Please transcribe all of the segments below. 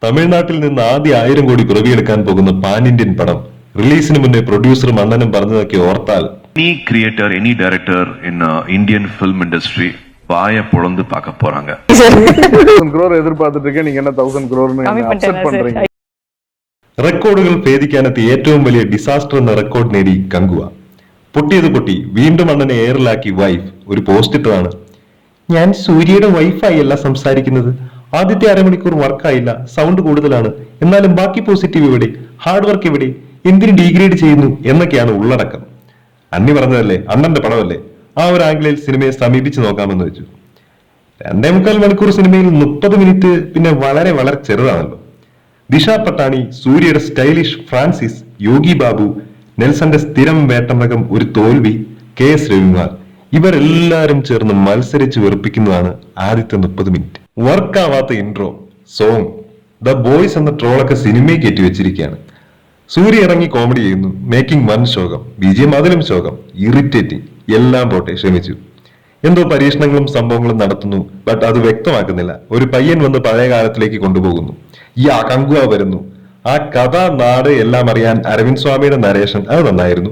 തമിഴ്നാട്ടിൽ നിന്ന് ആദ്യ 1000 കോടി പിറവിയെടുക്കാൻ പോകുന്ന പാൻ ഇന്ത്യൻ പടം റിലീസിന് മുന്നേ പ്രൊഡ്യൂസറും അണ്ണനും പറഞ്ഞതൊക്കെ ഓർത്താൽ any creator, any director in Indian film industry வாய பொளந்து பார்க்க போறாங்க. 1000 crore എതിർപാർത്തിട്ട് இருக்கேன், நீங்க என்ன 1000 crore അപ്സെറ്റ് பண்றீங்க? റെക്കോർഡുകൾ ഭേദിക്കാനെത്തിയ ഏറ്റവും വലിയ ഡിസാസ്റ്റർ എന്ന റെക്കോർഡ് നേടി കങ്കുവ. പൊട്ടിയത് പൊട്ടി, വീണ്ടും അണ്ണനെ എയറിലാക്കി വൈഫ് ഒരു പോസ്റ്റ് ഇട്ടതാണ്. ഞാൻ സൂര്യയുടെ വൈഫായി അല്ല സംസാരിക്കുന്നത്. ആദ്യത്തെ അരമണിക്കൂർ വർക്കായില്ല, സൗണ്ട് കൂടുതലാണ്, എന്നാലും ബാക്കി പോസിറ്റീവ് എവിടെ, ഹാർഡ് വർക്ക് എവിടെ, എന്തിന് ഡീഗ്രേഡ് ചെയ്യുന്നു എന്നൊക്കെയാണ് ഉള്ളടക്കം. അന്നി പറഞ്ഞതല്ലേ, അണ്ണന്റെ പടമല്ലേ, ആ ഒരു ആംഗിളിൽ സിനിമയെ സമീപിച്ച് നോക്കാമെന്ന് വെച്ചു. 2.25 മണിക്കൂർ സിനിമയിൽ 30 മിനിറ്റ് പിന്നെ വളരെ വളരെ ചെറുതാണല്ലോ. ദിശ പട്ടാണി, സൂര്യയുടെ സ്റ്റൈലിഷ് ഫ്രാൻസിസ്, യോഗി ബാബു, നെൽസന്റെ സ്ഥിരം വേട്ടമൃഗം ഒരു തോൽവി, KS രവികുമാർ, ഇവരെല്ലാരും ചേർന്ന് മത്സരിച്ച് വെറുപ്പിക്കുന്നതാണ് ആദ്യത്തെ 30 മിനിറ്റ്. വർക്കാവാത്ത ഇൻട്രോ, സോങ്, ദ ബോയ്സ് എന്ന ട്രോളൊക്കെ സിനിമയെ കയറ്റി വെച്ചിരിക്കുകയാണ്. സൂര്യ ഇറങ്ങി കോമഡി ചെയ്യുന്നു, മേക്കിംഗ് വൻ ശോകം, BGM അതിലും ശോകം, ഇറിറ്റേറ്റിംഗ്, എല്ലാം പോട്ടെ ക്ഷമിച്ചു. എന്തോ പരീക്ഷണങ്ങളും സംഭവങ്ങളും നടത്തുന്നു, ബട്ട് അത് വ്യക്തമാക്കുന്നില്ല. ഒരു പയ്യൻ വന്ന് പഴയ കാലത്തിലേക്ക് കൊണ്ടുപോകുന്നു. ആ കങ്കുവ വരുന്നു. ആ കഥ, നാട് എല്ലാം അറിയാൻ അരവിന്ദ് സ്വാമിയുടെ നരേഷൻ, അത് നന്നായിരുന്നു.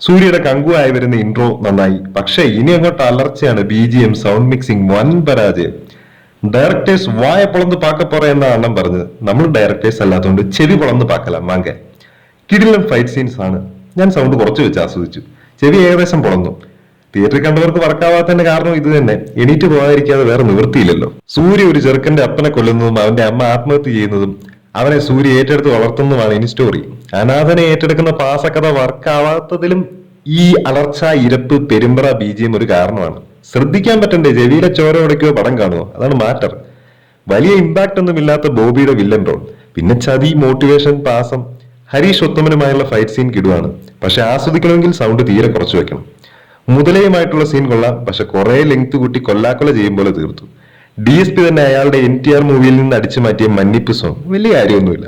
സൂര്യയുടെ കങ്കുവായി വരുന്ന ഇൻട്രോ നന്നായി. പക്ഷേ ഇനി അങ്ങോട്ട് അലർച്ചയാണ്. BGM, സൗണ്ട് മിക്സിംഗ് വൻ പരാജയം. ഡയറക്ടേഴ്സ് വായ പൊളന്ന് പാക്കപ്പോറ എന്ന അണ്ണം പറഞ്ഞത്. നമ്മൾ ഡയറക്ടേഴ്സ് അല്ലാത്തതുകൊണ്ട് ചെവി പൊളന്ന് പാക്കലാം വാങ്ക. കിടിലൻ ഫൈറ്റ് സീൻസ് ആണ്. ഞാൻ സൗണ്ട് കുറച്ച് വെച്ച് ആസ്വദിച്ചു. ചെവി ഏകദേശം പൊളന്നു. തിയേറ്ററിൽ കണ്ടവർക്ക് വർക്കാവാത്തതിന്റെ കാരണം ഇത് തന്നെ. എണീറ്റ് പോകാതിരിക്കാതെ വേറെ നിവൃത്തിയില്ലല്ലോ. സൂര്യ ഒരു ചെറുക്കന്റെ അപ്പനെ കൊല്ലുന്നതും അവന്റെ അമ്മ ആത്മഹത്യ ചെയ്യുന്നതും അവനെ സൂര്യ ഏറ്റെടുത്ത് വളർത്തുന്നതുമാണ് ഇനി സ്റ്റോറി. അനാഥനെ ഏറ്റെടുക്കുന്ന പാസക്കഥ വർക്കാവാത്തതിലും ഈ അലർച്ച, ഇരപ്പ്, പെരുമ്പറ BGM ഒരു കാരണമാണ്. ശ്രദ്ധിക്കാൻ പറ്റണ്ടേ, ചെവിയിലെ ചോര ഉടയ്ക്കോ പടം കാണുമോ, അതാണ് മാറ്റർ. വലിയ ഇമ്പാക്ട് ഒന്നും ഇല്ലാത്ത ബോബിയുടെ വില്ലൻ റോൾ, പിന്നെ ചതി, മോട്ടിവേഷൻ, പാസം. ഹരീഷ് ഉത്തമനുമായുള്ള ഫൈറ്റ് സീൻ കിടുവാണ്. പക്ഷെ ആസ്വദിക്കണമെങ്കിൽ സൗണ്ട് തീരെ കുറച്ച് വെക്കണം. മുതലയുമായിട്ടുള്ള സീൻ കൊള്ളാം, പക്ഷെ കുറെ ലെങ്ത് കൂട്ടി കൊല്ലാക്കൊല ചെയ്യും പോലെ തീർത്തു. DSP തന്നെ അയാളുടെ NTR മൂവിയിൽ നിന്ന് അടിച്ചു മാറ്റിയ മന്നിപ്പ് സോങ് വലിയ കാര്യമൊന്നുമില്ല.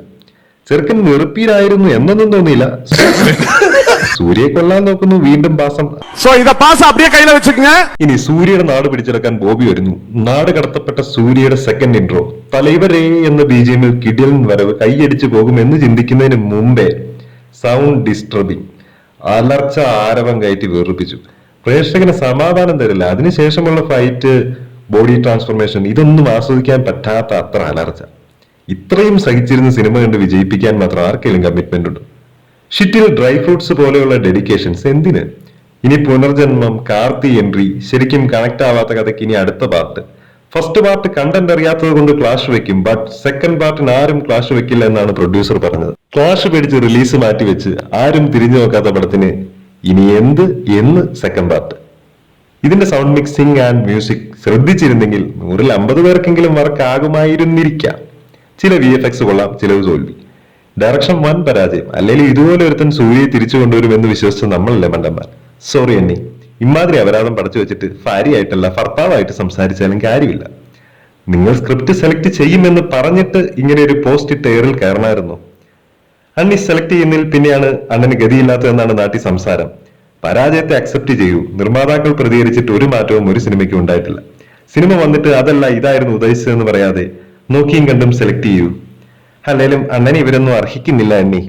ചെറുക്കൻ വെറുപ്പീരായിരുന്നു എന്നൊന്നും തോന്നിയില്ല. സൂര്യയെ കൊല്ലാൻ നോക്കുന്നു, വീണ്ടും പാസം. ഇനി സൂര്യയുടെ നാട് പിടിച്ചെടുക്കാൻ ബോബി വരുന്നു. നാട് കടത്തപ്പെട്ട സൂര്യയുടെ സെക്കൻഡ് ഇൻട്രോ, തലൈവരേ എന്ന BGM കിടിലൻ വരവ്, കൈയടിച്ചു പോകുമെന്ന് ചിന്തിക്കുന്നതിന് മുമ്പേ സൗണ്ട് ഡിസ്റ്റർബിങ്, അലർച്ച ആരവം കയറ്റി വെറുപ്പിച്ചു. പ്രേക്ഷകന് സമാധാനം തരില്ല. അതിനുശേഷമുള്ള ഫൈറ്റ്, ബോഡി ട്രാൻസ്ഫോർമേഷൻ, ഇതൊന്നും ആസ്വദിക്കാൻ പറ്റാത്ത അത്ര അലർച്ച. ഇത്രയും സഹിച്ചിരുന്ന സിനിമ കണ്ട് വിജയിപ്പിക്കാൻ മാത്രം ആർക്കെങ്കിലും കമ്മിറ്റ്മെന്റ് ഉണ്ട്? ഷിറ്റിൽ ഡ്രൈ ഫ്രൂട്ട്സ് പോലെയുള്ള ഡെഡിക്കേഷൻസ് എന്തിന്? ഇനി പുനർജന്മം, കാർത്തി എൻട്രി, ശരിക്കും കണക്ട് ആവാത്ത കഥയ്ക്ക് ഇനി അടുത്ത പാർട്ട്. ഫസ്റ്റ് പാർട്ട് കണ്ടന്റ് അറിയാത്തത് കൊണ്ട് ക്ലാഷ് വെക്കും, ബട്ട് സെക്കൻഡ് പാർട്ടിന് ആരും ക്ലാഷ് വെക്കില്ല എന്നാണ് പ്രൊഡ്യൂസർ പറഞ്ഞത്. ക്ലാഷ് പേടിച്ച് റിലീസ് മാറ്റിവെച്ച് ആരും തിരിഞ്ഞു നോക്കാത്ത പടത്തിന് ഇനി എന്ന് സെക്കൻഡ് പാർട്ട്. ഇതിന്റെ സൗണ്ട് മിക്സിംഗ് ആൻഡ് മ്യൂസിക് ശ്രദ്ധിച്ചിരുന്നെങ്കിൽ 100-ൽ 50 പേർക്കെങ്കിലും വർക്ക് ആകുമായിരുന്നിരിക്കാം. ചില VFX കൊള്ളാം, ചിലവ് തോൽവി. ഡയറക്ഷൻ വൻ പരാജയം. അല്ലെങ്കിൽ ഇതുപോലെ ഒരുത്തൻ സൂര്യയെ തിരിച്ചു കൊണ്ടുവരുമെന്ന് വിശ്വസിച്ച നമ്മളല്ലേ മണ്ടന്മാർ. സോറി അന്നി, ഇമാതിരി അപരാധം പഠിച്ചു വെച്ചിട്ട് ഭാര്യയായിട്ടല്ല ഭർത്താവായിട്ട് സംസാരിച്ചാലും കാര്യമില്ല. നിങ്ങൾ സ്ക്രിപ്റ്റ് സെലക്ട് ചെയ്യുമെന്ന് പറഞ്ഞിട്ട് ഇങ്ങനെ ഒരു പോസ്റ്റ് ഇട്ട് എയറിൽ കയറണമായിരുന്നു. അണ്ണി സെലക്ട് ചെയ്യുന്നതിൽ പിന്നെയാണ് അണ്ണന് ഗതിയില്ലാത്തതെന്നാണ് നാട്ടിൽ സംസാരം. പരാജയത്തെ അക്സെപ്റ്റ് ചെയ്യൂ. നിർമ്മാതാക്കൾ പ്രതികരിച്ചിട്ട് ഒരു മാറ്റവും ഒരു സിനിമയ്ക്കും ഉണ്ടായിട്ടില്ല. സിനിമ വന്നിട്ട് അതല്ല ഇതായിരുന്നു ഉദ്ദേശിച്ചതെന്ന് പറയാതെ നോക്കിയും കണ്ടും സെലക്ട് ചെയ്യൂ. അല്ലേലും അണ്ണനെ ഇവരൊന്നും അർഹിക്കുന്നില്ല അണ്ണി.